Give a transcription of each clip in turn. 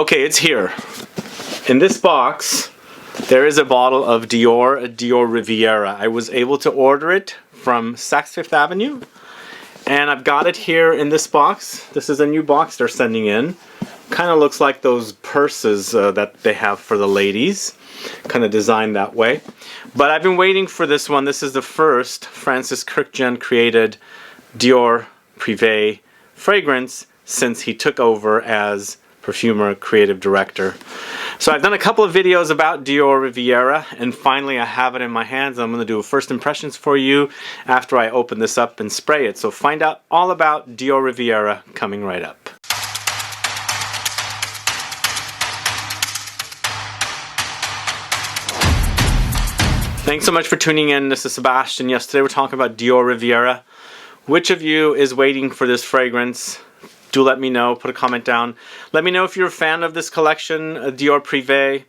Okay, it's here. In this box, there is a bottle of Dior DIORIVIERA. I was able to order it from Saks Fifth Avenue, and I've got it here in this box. This is a new box they're sending in. Kind of looks like those purses that they have for the ladies. Kind of designed that way. But I've been waiting for this one. This is the first Francis Kurkdjian created Dior Privé fragrance since he took over as Perfumer creative director. So I've done a couple of videos about DIORIVIERA, and finally I have it in my hands. I'm going to do a first impressions for you after I open this up and spray it. So find out all about DIORIVIERA coming right up. Thanks so much for tuning in. This is Sebastian. Yes, today we're talking about DIORIVIERA. Which of you is waiting for this fragrance? Do let me know. Put a comment down. Let me know if you're a fan of this collection, Dior Privé.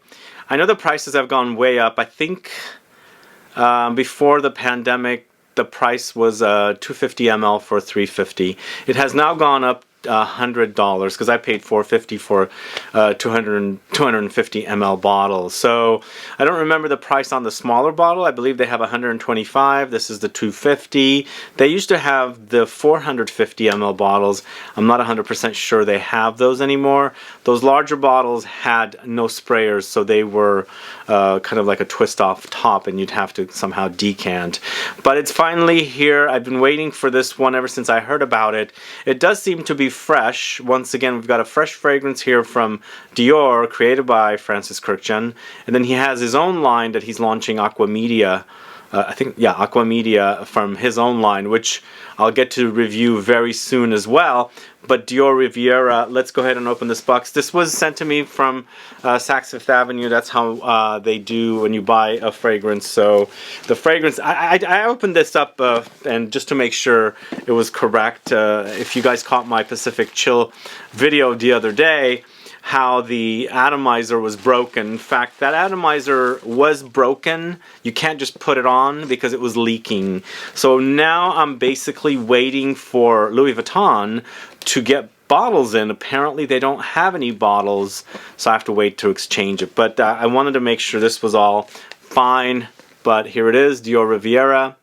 I know the prices have gone way up. I think before the pandemic, the price was 250 ml for $350. It has now gone up $100 because I paid $450 for 250 ml bottles. So I don't remember the price on the smaller bottle. I believe they have 125. This is the 250. They used to have the 450 ml bottles. I'm not 100% sure they have those anymore. Those larger bottles had no sprayers, so they were kind of like a twist off top, and you'd have to somehow decant. But it's finally here. I've been waiting for this one ever since I heard about it. It does seem to be fresh. Once again, we've got a fresh fragrance here from Dior, created by Francis Kurkdjian, and then he has his own line that he's launching, Aqua Media. Aqua Media from his own line, which I'll get to review very soon as well. But DIORIVIERA, let's go ahead and open this box. This was sent to me from Saks Fifth Avenue. That's how they do when you buy a fragrance. So the fragrance, I opened this up and just to make sure it was correct. If you guys caught my Pacific Chill video the other day, how the atomizer was broken. In fact, that atomizer was broken. You can't just put it on because it was leaking. So now I'm basically waiting for Louis Vuitton to get bottles in. Apparently they don't have any bottles, so I have to wait to exchange it. But I wanted to make sure this was all fine. But here it is, DIORIVIERA.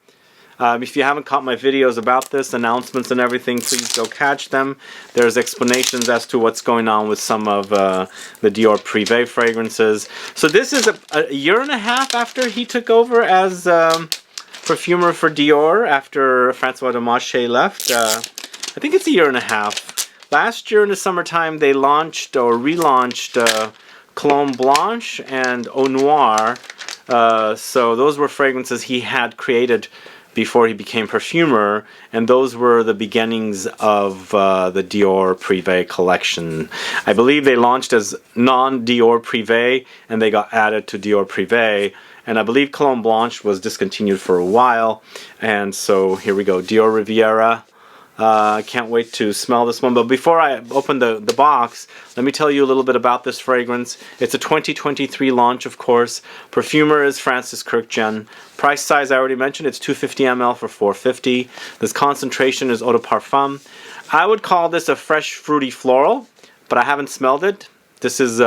If you haven't caught my videos about this, announcements and everything, please go catch them. There's explanations as to what's going on with some of the Dior Privé fragrances. So this is a year and a half after he took over as perfumer for Dior, after François Demachet left. I think it's a year and a half. Last year in the summertime, they launched or relaunched Cologne Blanche and Eau Noire. So those were fragrances he had created before he became perfumer, and those were the beginnings of the Dior Privé collection. I believe they launched as non-Dior Privé, and they got added to Dior Privé, and I believe Cologne Blanche was discontinued for a while, and so here we go, DIORIVIERA. I can't wait to smell this one. But before I open the box, let me tell you a little bit about this fragrance. It's a 2023 launch, of course. Perfumer is Francis Kurkdjian. Price size I already mentioned. It's 250 ml for $450. This concentration is Eau De Parfum. I would call this a fresh, fruity floral, but I haven't smelled it. This is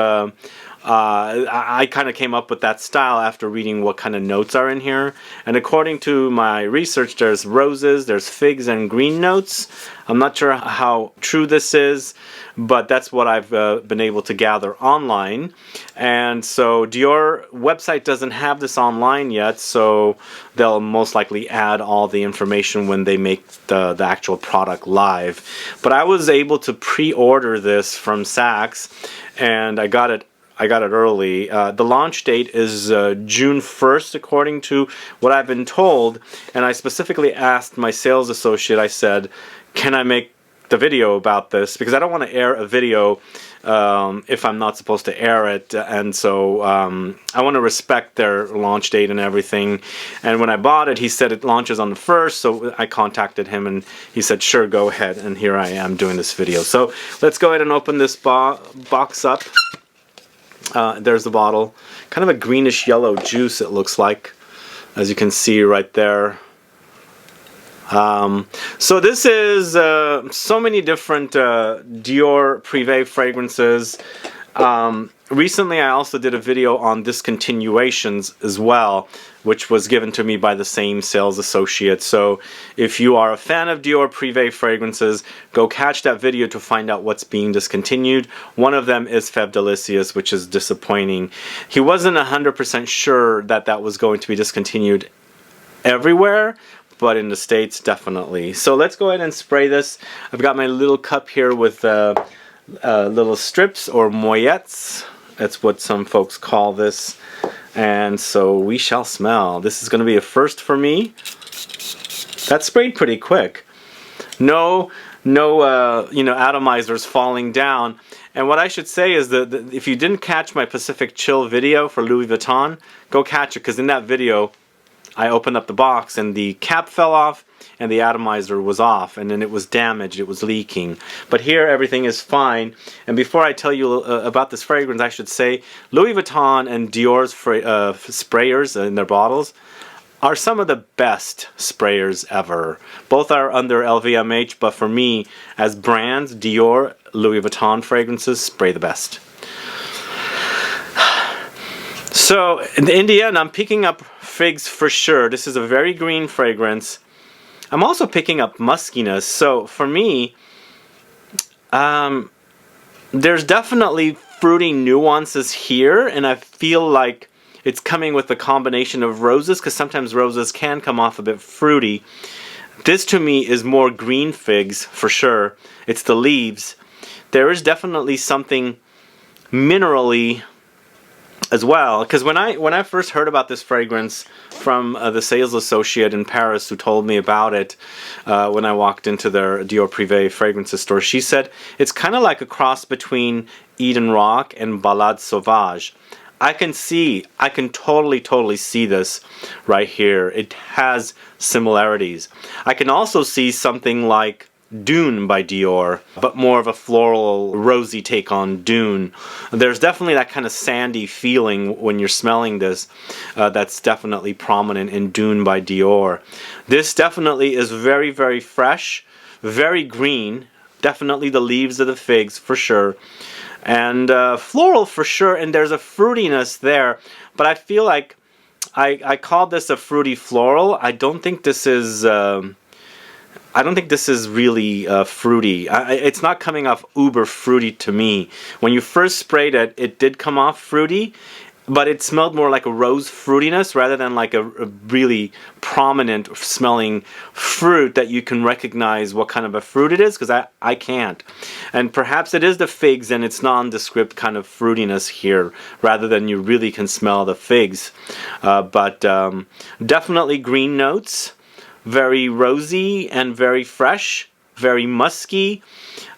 I kind of came up with that style after reading what kind of notes are in here. And according to my research, there's roses, there's figs and green notes. I'm not sure how true this is, but that's what I've been able to gather online. And so Dior website doesn't have this online yet, so they'll most likely add all the information when they make the actual product live. But I was able to pre-order this from Saks, and I got it early. The launch date is June 1st, according to what I've been told. And I specifically asked my sales associate, I said, can I make the video about this? Because I don't want to air a video if I'm not supposed to air it. And so I want to respect their launch date and everything. And when I bought it, he said it launches on the 1st. So I contacted him and he said, sure, go ahead. And here I am doing this video. So let's go ahead and open this box up. There's the bottle. Kind of a greenish yellow juice, it looks like, as you can see right there. So this is so many different Dior Privé fragrances. Recently, I also did a video on discontinuations as well, which was given to me by the same sales associate. So if you are a fan of Dior Privé fragrances, go catch that video to find out what's being discontinued. One of them is Fève Delicious, which is disappointing. He wasn't 100% sure that that was going to be discontinued everywhere, but in the States, definitely. So let's go ahead and spray this. I've got my little cup here with little strips or moyettes. That's what some folks call this. And so we shall smell. This is going to be a first for me. That sprayed pretty quick. No atomizers falling down. And what I should say is that if you didn't catch my Pacific Chill video for Louis Vuitton, go catch it, because in that video I opened up the box and the cap fell off and the atomizer was off, and then it was damaged, it was leaking. But here everything is fine. And before I tell you about this fragrance, I should say Louis Vuitton and Dior's sprayers in their bottles are some of the best sprayers ever. Both are under LVMH, but for me, as brands, Dior, Louis Vuitton fragrances spray the best. So in the end, I'm picking up figs for sure. This is a very green fragrance. I'm also picking up muskiness. So for me, there's definitely fruity nuances here, and I feel like it's coming with a combination of roses, because sometimes roses can come off a bit fruity. This to me is more green figs for sure. It's the leaves. There is definitely something minerally as well, because when I first heard about this fragrance from the sales associate in Paris who told me about it when I walked into their Dior Privé fragrances store, she said it's kind of like a cross between Eden Rock and Balade Sauvage. I can totally see this right here. It has similarities. I can also see something like Dune by Dior, but more of a floral, rosy take on Dune. There's definitely that kind of sandy feeling when you're smelling this that's definitely prominent in Dune by Dior. This definitely is very, very fresh, very green, definitely the leaves of the figs for sure, and floral for sure, and there's a fruitiness there, but I feel like I called this a fruity floral. I don't think this is really fruity. It's not coming off uber fruity to me. When you first sprayed it, it did come off fruity, but it smelled more like a rose fruitiness rather than like a really prominent smelling fruit that you can recognize what kind of a fruit it is, because I can't. And perhaps it is the figs and its nondescript kind of fruitiness here, rather than you really can smell the figs. But definitely green notes. Very rosy and very fresh, very musky,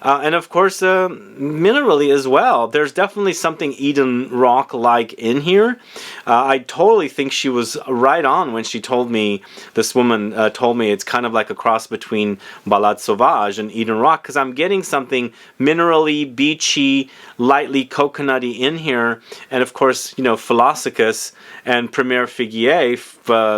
and of course minerally as well. There's definitely something Eden Rock-like in here. I totally think she was right on when she told me, this woman told me it's kind of like a cross between Balade Sauvage and Eden Rock, because I'm getting something minerally, beachy, lightly coconutty in here. And of course, you know, Philosophus and Premier Figuier,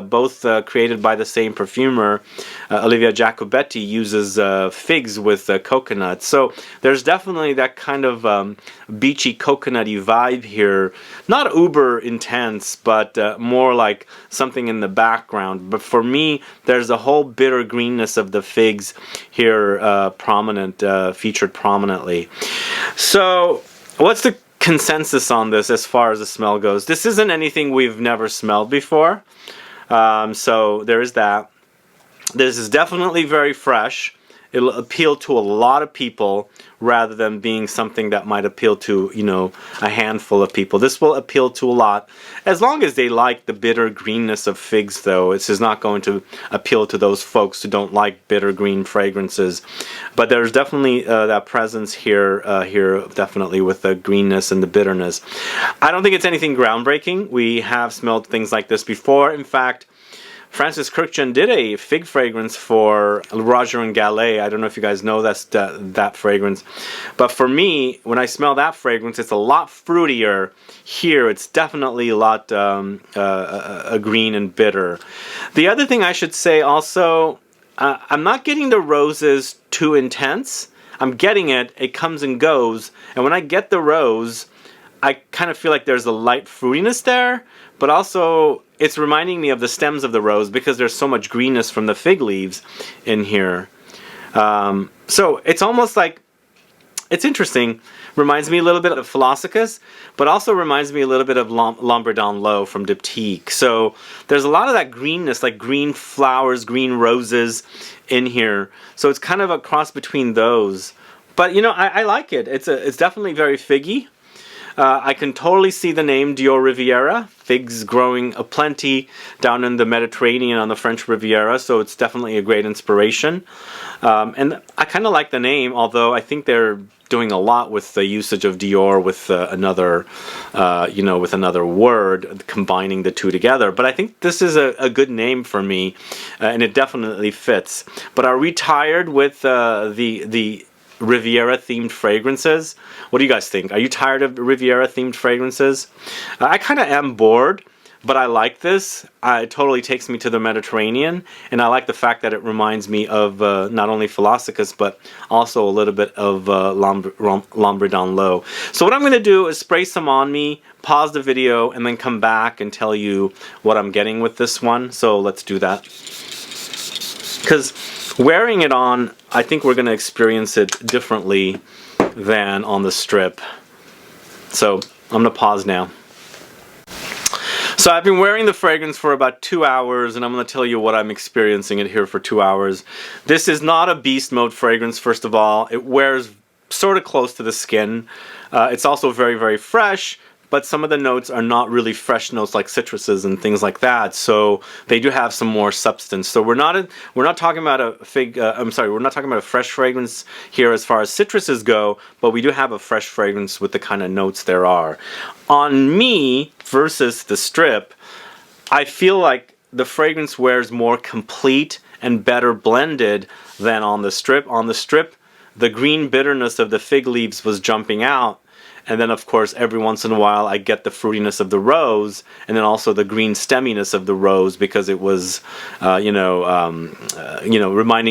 both created by the same perfumer, Olivia Jacobetti, uses figs with coconut. So there's definitely that kind of beachy, coconutty vibe here. Not uber intense, but more like something in the background. But for me, there's a whole bitter greenness of the figs here featured prominently. So what's the consensus on this as far as the smell goes? This isn't anything we've never smelled before. So there is that. This is definitely very fresh. It'll appeal to a lot of people rather than being something that might appeal to, you know, a handful of people. This will appeal to a lot. As long as they like the bitter greenness of figs, though, this is not going to appeal to those folks who don't like bitter green fragrances. But there's definitely that presence here, definitely with the greenness and the bitterness. I don't think it's anything groundbreaking. We have smelled things like this before. In fact, Francis Kurkdjian did a fig fragrance for Roger and Gallet. I don't know if you guys know that fragrance. But for me, when I smell that fragrance, it's a lot fruitier. Here, it's definitely a lot green and bitter. The other thing I should say also, I'm not getting the roses too intense. I'm getting it. It comes and goes. And when I get the rose, I kind of feel like there's a light fruitiness there, but also it's reminding me of the stems of the rose because there's so much greenness from the fig leaves in here. So it's almost like, it's interesting. Reminds me a little bit of Philosophus, but also reminds me a little bit of Lombardon L'Eau from Diptyque. So there's a lot of that greenness, like green flowers, green roses in here. So it's kind of a cross between those. But you know, I like it. It's definitely very figgy. I can totally see the name Dior Riviera. Figs growing aplenty down in the Mediterranean on the French Riviera, so it's definitely a great inspiration. And I kind of like the name, although I think they're doing a lot with the usage of Dior with another, you know, with another word, combining the two together. But I think this is a good name for me, and it definitely fits. But are we tired with the Riviera themed fragrances? What do you guys think? Are you tired of Riviera themed fragrances? I kind of am bored, but I like this. It totally takes me to the Mediterranean, and I like the fact that it reminds me of not only Philosophus, but also a little bit of Lombardon L'Eau. So what I'm going to do is spray some on me, pause the video, and then come back and tell you what I'm getting with this one. So let's do that. Because wearing it on, I think we're going to experience it differently than on the strip. So I'm going to pause now. So I've been wearing the fragrance for about 2 hours, and I'm going to tell you what I'm experiencing it here for 2 hours. This is not a beast mode fragrance, first of all. It wears sort of close to the skin. It's also very, very fresh, but some of the notes are not really fresh notes like citruses and things like that. So they do have some more substance. So we're not talking about a we're not talking about a fresh fragrance here as far as citruses go, but we do have a fresh fragrance with the kind of notes there are. On me versus the strip, I feel like the fragrance wears more complete and better blended than on the strip. On the strip, the green bitterness of the fig leaves was jumping out. And then, of course, every once in a while, I get the fruitiness of the rose, and then also the green stemminess of the rose because it was, reminding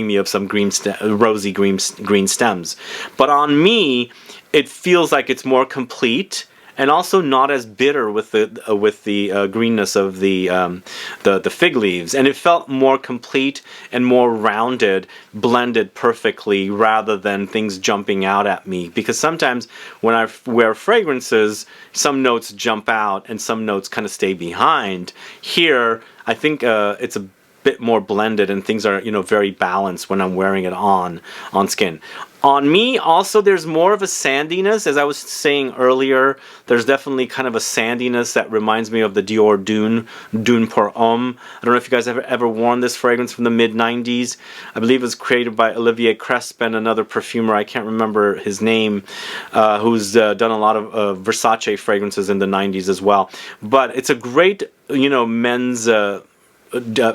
me of some rosy green stems. But on me, it feels like it's more complete, and also not as bitter with the greenness of the fig leaves, and it felt more complete and more rounded, blended perfectly, rather than things jumping out at me. Because sometimes when I wear fragrances, some notes jump out and some notes kind of stay behind. Here, I think it's a bit more blended, and things are, you know, very balanced when I'm wearing it on skin. On me, also, there's more of a sandiness. As I was saying earlier, there's definitely kind of a sandiness that reminds me of the Dior Dune pour Homme. I don't know if you guys have ever worn this fragrance from the mid-90s. I believe it was created by Olivier Cresp and another perfumer, I can't remember his name, who's done a lot of Versace fragrances in the 90s as well. But it's a great, you know, men's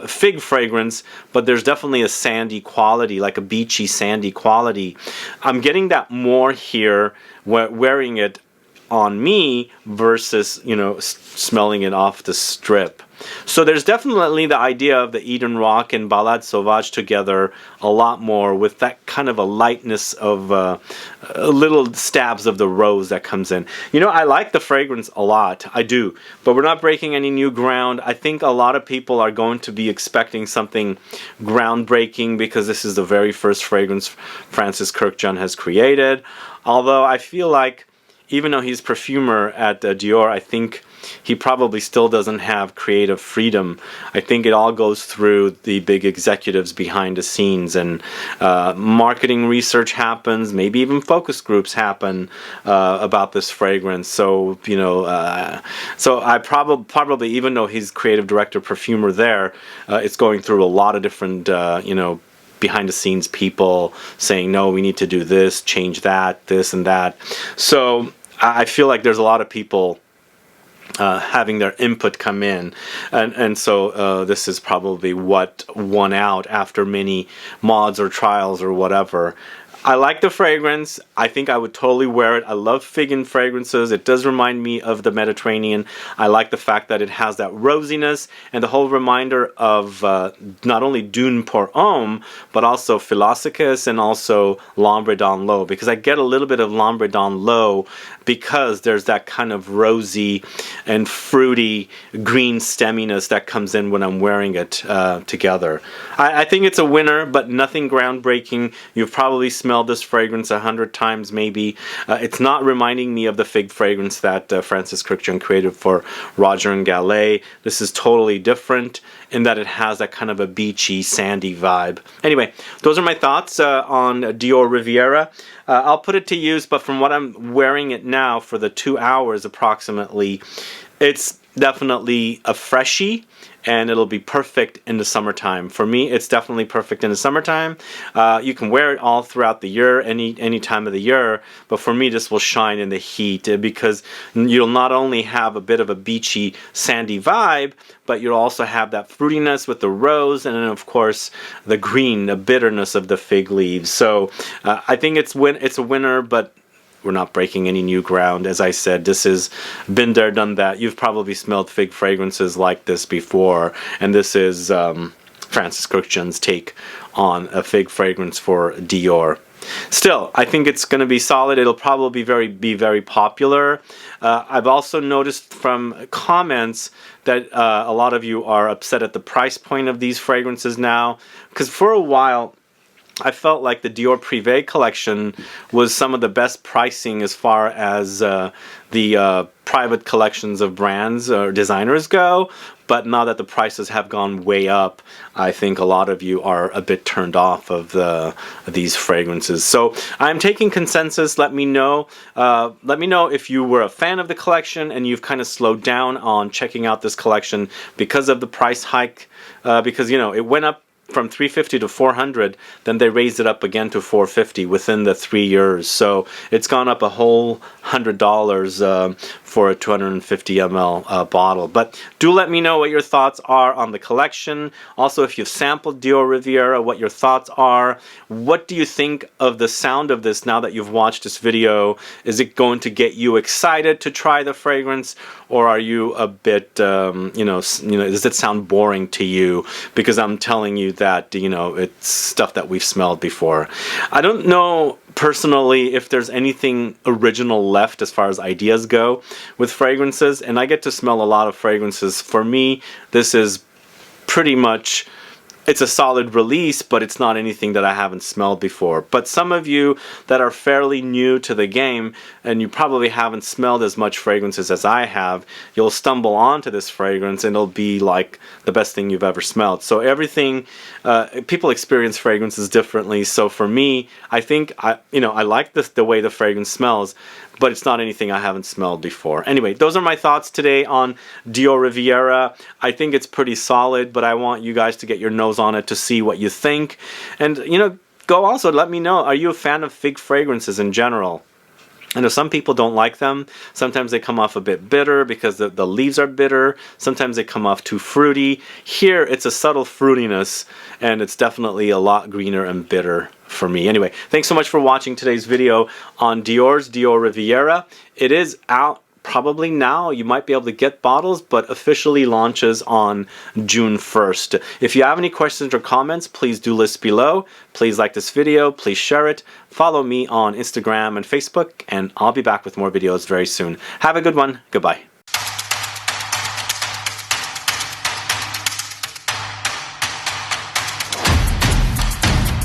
fig fragrance, but there's definitely a sandy quality, like a beachy sandy quality. I'm getting that more here wearing it on me versus, you know, smelling it off the strip. So there's definitely the idea of the Eden Rock and Balade Sauvage together a lot more, with that kind of a lightness of little stabs of the rose that comes in. You know, I like the fragrance a lot. I do. But we're not breaking any new ground. I think a lot of people are going to be expecting something groundbreaking because this is the very first fragrance Francis Kurkdjian has created. Although I feel like, even though he's perfumer at Dior, I think he probably still doesn't have creative freedom. I think it all goes through the big executives behind the scenes, and marketing research happens, maybe even focus groups happen about this fragrance. So, you know, so I probably, even though he's creative director, perfumer there, it's going through a lot of different, you know, behind the scenes people saying, no, we need to do this, change that, this and that. So I feel like there's a lot of people having their input come in, and so this is probably what won out after many mods or trials or whatever. I like the fragrance. I think I would totally wear it. I love fig in fragrances. It does remind me of the Mediterranean. I like the fact that it has that rosiness and the whole reminder of not only Dune pour Homme, but also Philosophes and also L'Ombre dans l'Eau, because I get a little bit of L'Ombre dans l'Eau because there's that kind of rosy and fruity green stemminess that comes in when I'm wearing it together. I think it's a winner, but nothing groundbreaking. You've probably smelled this fragrance 100 times maybe. It's not reminding me of the fig fragrance that Francis Kurkdjian created for Roger and Gallet. This is totally different in that it has that kind of a beachy, sandy vibe. Anyway, those are my thoughts on Dior Riviera. I'll put it to use, but from what I'm wearing it now for the 2 hours approximately, it's definitely a freshie, and it'll be perfect in the summertime. For me, it's definitely perfect in the summertime. You can wear it all throughout the year, any time of the year, but for me, this will shine in the heat because you'll not only have a bit of a beachy, sandy vibe, but you'll also have that fruitiness with the rose, and then of course the green, the bitterness of the fig leaves. So I think it's a winner, but we're not breaking any new ground. As I said, this is been there, done that. You've probably smelled fig fragrances like this before, and this is Francis Kurkdjian's take on a fig fragrance for Dior. Still, I think it's going to be solid. It'll probably be very popular. I've also noticed from comments that a lot of you are upset at the price point of these fragrances now, because for a while I felt like the Dior Privé collection was some of the best pricing as far as the private collections of brands or designers go. But now that the prices have gone way up, I think a lot of you are a bit turned off of these fragrances. So I'm taking consensus. Let me know. Let me know if you were a fan of the collection and you've kind of slowed down on checking out this collection because of the price hike. Because, you know, it went up from $350 to $400, then they raised it up again to $450 within the 3 years. So it's gone up a whole $100 for a 250 ml bottle. But do let me know what your thoughts are on the collection. Also, if you've sampled Dior Riviera, what your thoughts are. What do you think of the sound of this now that you've watched this video? Is it going to get you excited to try the fragrance, or are you a bit, does it sound boring to you? Because I'm telling you that, it's stuff that we've smelled before. I don't know personally if there's anything original left as far as ideas go with fragrances, and I get to smell a lot of fragrances. For me, this is pretty much, it's a solid release, but it's not anything that I haven't smelled before. But some of you that are fairly new to the game, and you probably haven't smelled as much fragrances as I have, you'll stumble onto this fragrance and it'll be like the best thing you've ever smelled. So everything, people experience fragrances differently. So for me, I think, I like the way the fragrance smells, but it's not anything I haven't smelled before. Anyway, those are my thoughts today on Dior Riviera. I think it's pretty solid, but I want you guys to get your nose on it to see what you think. And, go also let me know, are you a fan of fig fragrances in general? I know some people don't like them. Sometimes they come off a bit bitter because the leaves are bitter. Sometimes they come off too fruity. Here, it's a subtle fruitiness, and it's definitely a lot greener and bitter for me. Anyway, thanks so much for watching today's video on Dior's Dior Riviera. It is out probably now. You might be able to get bottles, but officially launches on June 1st. If you have any questions or comments, please do list below. Please like this video, please share it, follow me on Instagram and Facebook, and I'll be back with more videos very soon. Have a good one. Goodbye.